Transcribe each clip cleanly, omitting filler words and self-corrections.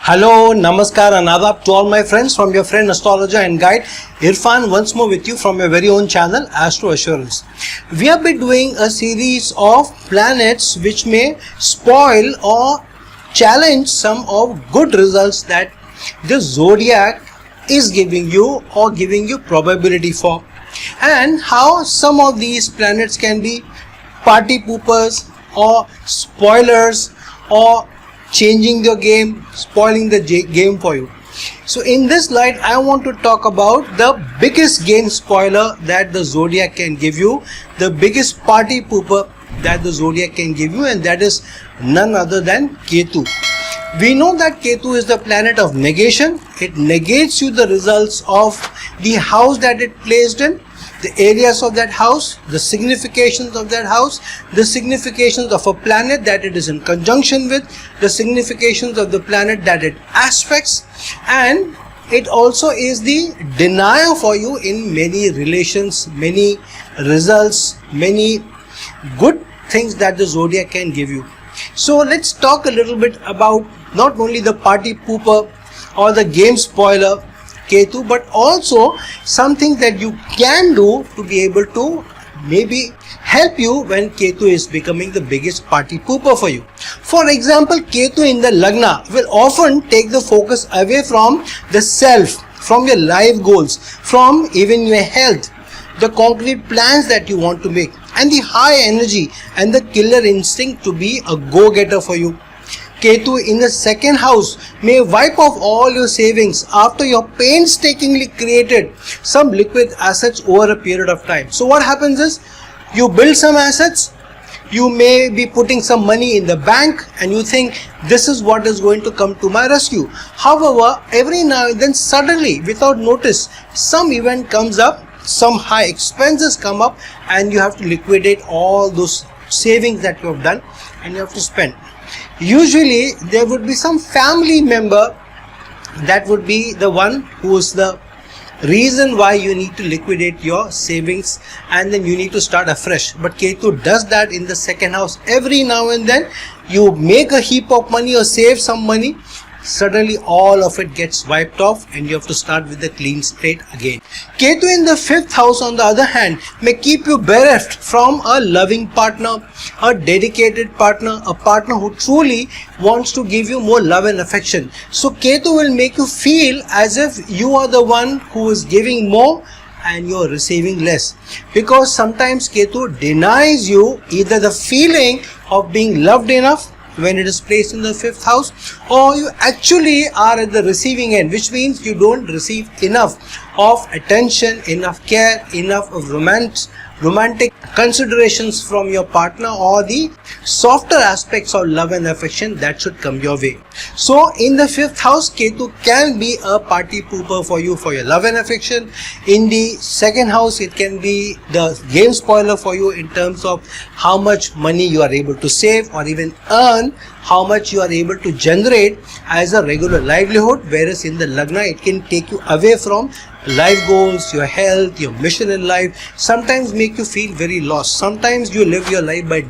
Hello, Namaskar and Adab to all my friends from your friend astrologer and guide Irfan once more with you from your very own channel Astro Assurance. We have been doing a series of planets which may spoil or challenge some of good results that the zodiac is giving you or giving you probability for, and how some of these planets can be party poopers or spoilers or changing the game, spoiling the game for you. So in this light, I want to talk about the biggest game spoiler that the zodiac can give you, the biggest party pooper that the zodiac can give you, and that is none other than Ketu. We know that Ketu is the planet of negation. It negates you the results of the house that it placed in, the areas of that house, the significations of that house, the significations of a planet that it is in conjunction with, the significations of the planet that it aspects, and it also is the denier for you in many relations, many results, many good things that the zodiac can give you. So let's talk a little bit about not only the party pooper or the game spoiler Ketu, but also something that you can do to be able to maybe help you when Ketu is becoming the biggest party pooper for you. For example, Ketu in the Lagna will often take the focus away from the self, from your life goals, from even your health, the concrete plans that you want to make, and the high energy and the killer instinct to be a go-getter for you. Ketu in the second house may wipe off all your savings after you painstakingly created some liquid assets over a period of time. So what happens is, you build some assets, you may be putting some money in the bank and you think this is what is going to come to my rescue. However, every now and then suddenly, without notice, some event comes up, some high expenses come up, and you have to liquidate all those savings that you have done and you have to spend. Usually there would be some family member that would be the one who is the reason why you need to liquidate your savings and then you need to start afresh. But Ketu does that in the second house. Every now and then you make a heap of money or save some money, suddenly all of it gets wiped off and you have to start with a clean slate again. Ketu in the fifth house, on the other hand, may keep you bereft from a loving partner, a dedicated partner, a partner who truly wants to give you more love and affection. So Ketu will make you feel as if you are the one who is giving more and you are receiving less, because sometimes Ketu denies you either the feeling of being loved enough when it is placed in the fifth house, or you actually are at the receiving end, which means you don't receive enough of attention, enough care, enough of romantic considerations from your partner, or the softer aspects of love and affection that should come your way. So in the fifth house, Ketu can be a party pooper for you for your love and affection. In the second house, it can be the game spoiler for you in terms of how much money you are able to save or even earn, how much you are able to generate as a regular livelihood, whereas in the Lagna it can take you away from life goals, your health, your mission in life, sometimes make you feel very lost. Sometimes you live your life by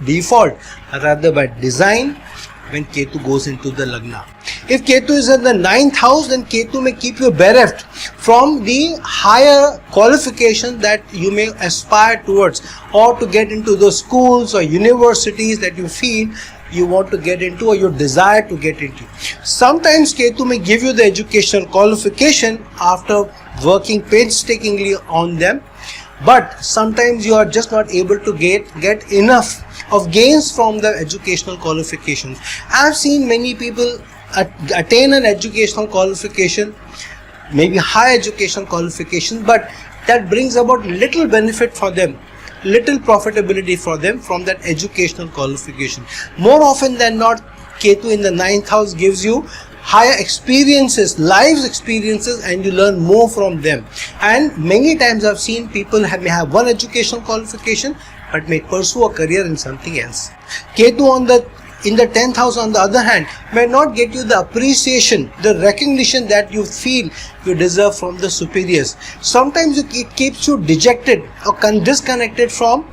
default rather by design when Ketu goes into the Lagna. If Ketu is in the ninth house, then Ketu may keep you bereft from the higher qualification that you may aspire towards, or to get into those schools or universities that you feel you want to get into or you desire to get into. Sometimes Ketu may give you the educational qualification after working painstakingly on them, but sometimes you are just not able to get enough of gains from the educational qualifications. I have seen many people attain an educational qualification, maybe high educational qualification, but that brings about little benefit for them, little profitability for them from that educational qualification. More often than not, Ketu in the ninth house gives you higher experiences, life experiences, and you learn more from them. And many times I've seen people may have one educational qualification but may pursue a career in something else. Ketu in the 10th house, on the other hand, may not get you the appreciation, the recognition that you feel you deserve from the superiors. Sometimes it keeps you dejected or disconnected from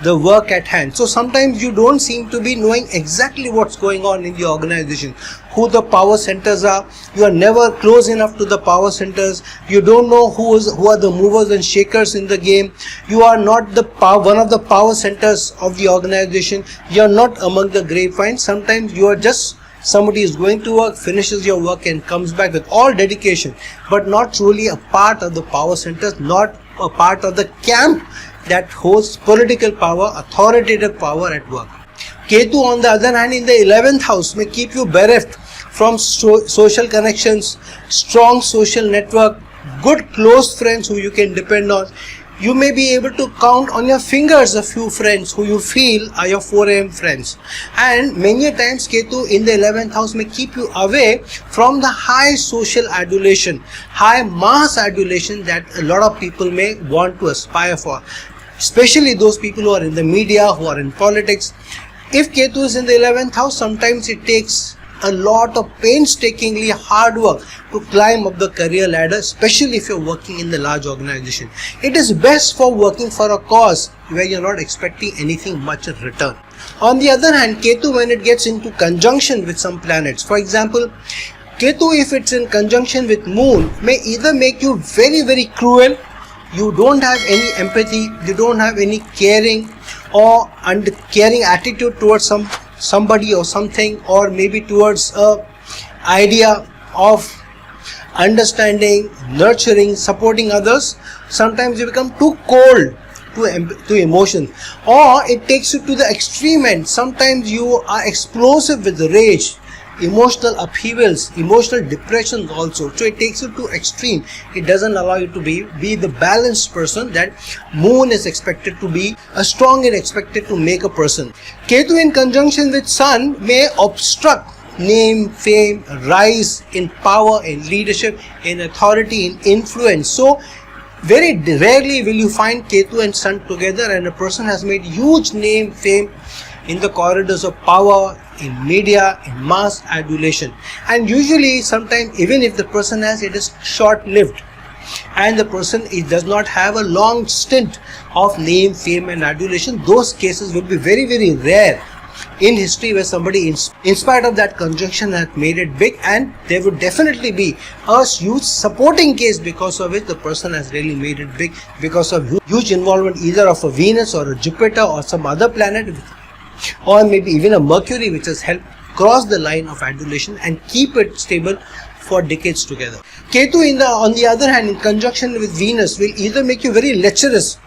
the work at hand. So sometimes you don't seem to be knowing exactly what's going on in the organization, who the power centers are. You are never close enough to the power centers. You don't know who are the movers and shakers in the game. You are not one of the power centers of the organization. You are not among the grapevines. Sometimes you are just somebody is going to work, finishes your work and comes back with all dedication, but not truly a part of the power centers, not a part of the camp that holds political power, authoritative power at work. Ketu, on the other hand, in the 11th house may keep you bereft from social connections, strong social network, good close friends who you can depend on. You may be able to count on your fingers a few friends who you feel are your 4 a.m. friends. And many times Ketu in the 11th house may keep you away from the high social adulation, high mass adulation that a lot of people may want to aspire for. Especially those people who are in the media, who are in politics. If Ketu is in the 11th house, sometimes it takes a lot of painstakingly hard work to climb up the career ladder, especially if you're working in the large organization. It is best for working for a cause where you're not expecting anything much in return. On the other hand, Ketu, when it gets into conjunction with some planets, for example, Ketu, if it's in conjunction with Moon, may either make you very, very cruel. You don't have any empathy, you don't have any caring or caring attitude towards somebody or something, or maybe towards a idea of understanding, nurturing, supporting others. Sometimes you become too cold to emotion, or it takes you to the extreme end. Sometimes you are explosive with rage, emotional upheavals, emotional depression also. So it takes you to extreme. It doesn't allow you to be the balanced person that Moon is expected to be, a strong and expected to make a person. Ketu in conjunction with Sun may obstruct name, fame, rise in power, in leadership, in authority, in influence. So very rarely will you find Ketu and Sun together and a person has made huge name, fame in the corridors of power, in media, in mass adulation. And usually, sometimes even if the person has, it is short-lived, and the person does not have a long stint of name, fame and adulation. Those cases will be very, very rare in history where somebody in spite of that conjunction has made it big, and there would definitely be a huge supporting case because of which the person has really made it big, because of huge involvement either of a Venus or a Jupiter or some other planet, or maybe even a Mercury, which has helped cross the line of adulation and keep it stable for decades together. Ketu on the other hand, in conjunction with Venus, will either make you very lecherous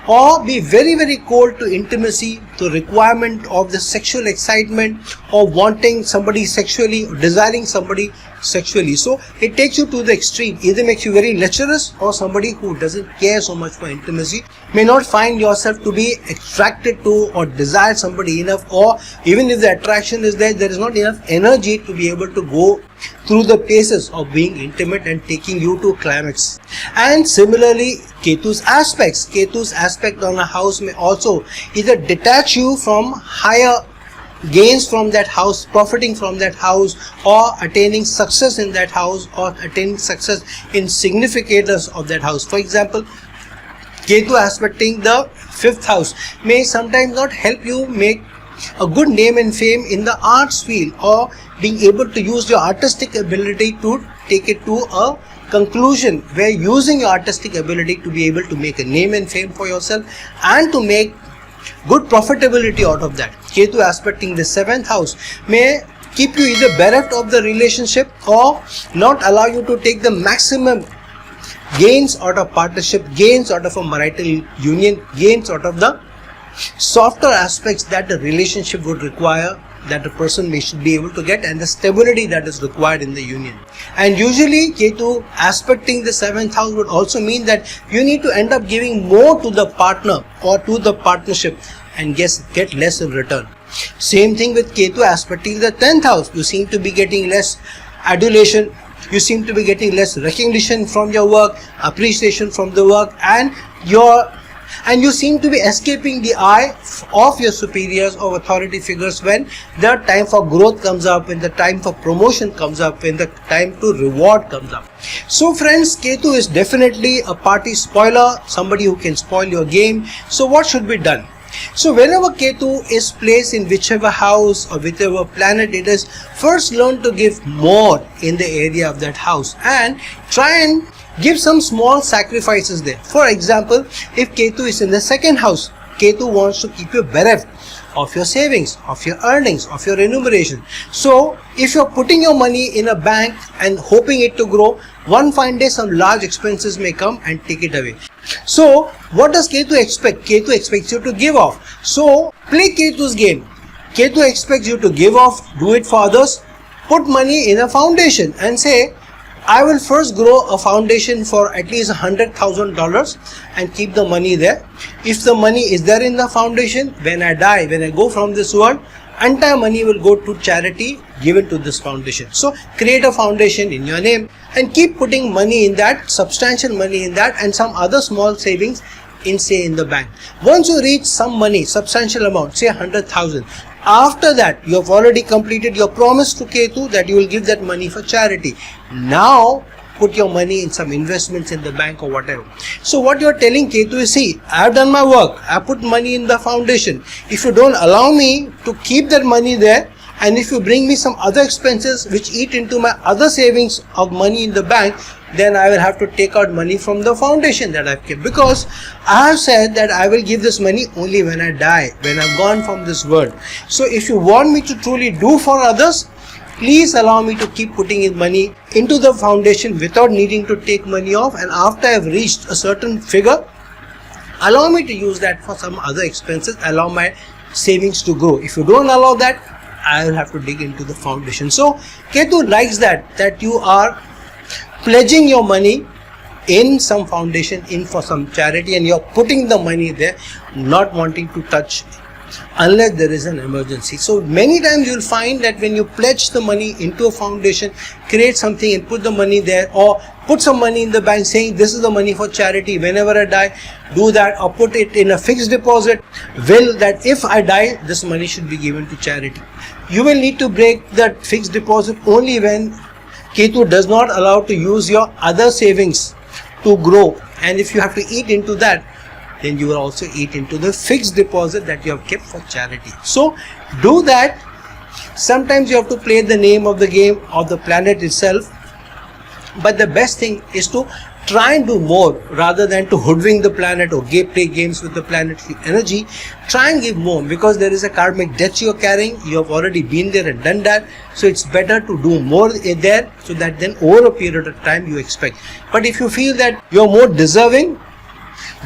or be very, very cold to intimacy, to requirement of the sexual excitement, or wanting somebody sexually, or desiring somebody sexually. So it takes you to the extreme, either makes you very lecherous, or somebody who doesn't care so much for intimacy, may not find yourself to be attracted to or desire somebody enough, or even if the attraction is there, there is not enough energy to be able to go through the paces of being intimate and taking you to climax. And similarly, Ketu's aspect on a house may also either detach you from higher gains from that house, profiting from that house, or attaining success in that house, or attaining success in significators of that house. For example, Ketu aspecting the 5th house may sometimes not help you make a good name and fame in the arts field, or being able to use your artistic ability to take it to a conclusion where using your artistic ability to be able to make a name and fame for yourself and to make good profitability out of that. Ketu aspecting the 7th house may keep you either bereft of the relationship or not allow you to take the maximum gains out of partnership, gains out of a marital union, gains out of the softer aspects that the relationship would require, that a person should be able to get, and the stability that is required in the union. And usually Ketu aspecting the 7th house would also mean that you need to end up giving more to the partner or to the partnership and get less in return. Same thing with Ketu aspecting the 10th house. You seem to be getting less adulation, you seem to be getting less recognition from your work, appreciation from the work, and you seem to be escaping the eye of your superiors or authority figures when the time for growth comes up, when the time for promotion comes up, when the time to reward comes up. So friends, Ketu is definitely a party spoiler, somebody who can spoil your game. So what should be done? So whenever Ketu is placed in whichever house or whichever planet it is, first learn to give more in the area of that house and try and give some small sacrifices there. For example, if Ketu is in the second house, Ketu wants to keep you bereft of your savings, of your earnings, of your remuneration. So if you're putting your money in a bank and hoping it to grow, one fine day some large expenses may come and take it away. So what does Ketu expect? Ketu expects you to give off. So play Ketu's game. Ketu expects you to give off, do it for others, put money in a foundation and say, I will first grow a foundation for at least $100,000 and keep the money there. If the money is there in the foundation, when I die, when I go from this world, entire money will go to charity given to this foundation. So create a foundation in your name and keep putting money in that, substantial money in that, and some other small savings in the bank. Once you reach some money, substantial amount, say 100,000, after that you have already completed your promise to Ketu that you will give that money for charity. Now put your money in some investments in the bank or whatever. So what you are telling Ketu is, see, I have done my work, I put money in the foundation. If you don't allow me to keep that money there, and if you bring me some other expenses which eat into my other savings of money in the bank, then I will have to take out money from the foundation that I've kept, because I have said that I will give this money only when I die, when I'm gone from this world. So if you want me to truly do for others, please allow me to keep putting in money into the foundation without needing to take money off, and after I've reached a certain figure, allow me to use that for some other expenses, allow my savings to grow. If you don't allow that, I will have to dig into the foundation. So Ketu likes that you are pledging your money in some foundation, in for some charity, and you're putting the money there, not wanting to touch unless there is an emergency. So many times you'll find that when you pledge the money into a foundation, create something and put the money there, or put some money in the bank saying this is the money for charity, whenever I die, do that, or put it in a fixed deposit, will that if I die, this money should be given to charity. You will need to break that fixed deposit only when Ketu does not allow to use your other savings to grow, and if you have to eat into that, then you will also eat into the fixed deposit that you have kept for charity. So do that. Sometimes you have to play the name of the game of the planet itself, but the best thing is to try and do more rather than to hoodwink the planet or play games with the planetary energy. Try and give more, because there is a karmic debt you are carrying. You have already been there and done that, so it's better to do more there, so that then over a period of time you expect. But if you feel that you are more deserving,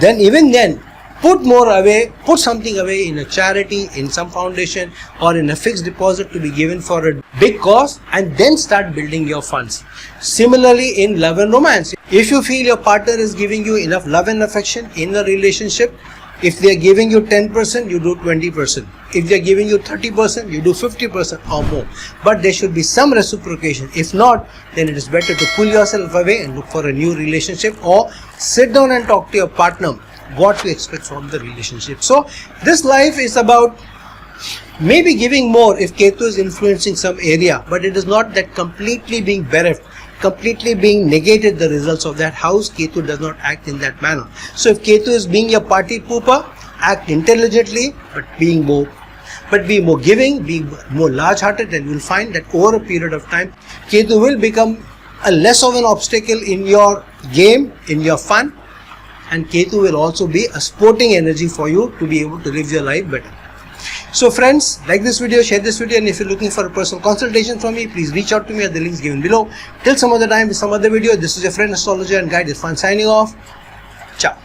then even then put more away, put something away in a charity, in some foundation, or in a fixed deposit to be given for a big cause, and then start building your funds. Similarly in love and romance, if you feel your partner is giving you enough love and affection in a relationship, if they are giving you 10%, you do 20%. If they are giving you 30%, you do 50% or more. But there should be some reciprocation. If not, then it is better to pull yourself away and look for a new relationship, or sit down and talk to your partner what to expect from the relationship. So this life is about maybe giving more if Ketu is influencing some area, but it is not that completely being bereft, completely being negated the results of that house. Ketu does not act in that manner. So if Ketu is being your party pooper, act intelligently, but be more giving, be more large-hearted, and you will find that over a period of time, Ketu will become a less of an obstacle in your game, in your fun, and Ketu will also be a sporting energy for you to be able to live your life better. So friends, like this video, share this video, and if you're looking for a personal consultation from me, please reach out to me at the links given below. Till some other time with some other video, this is your friend astrologer and guide Irfan signing off. Ciao.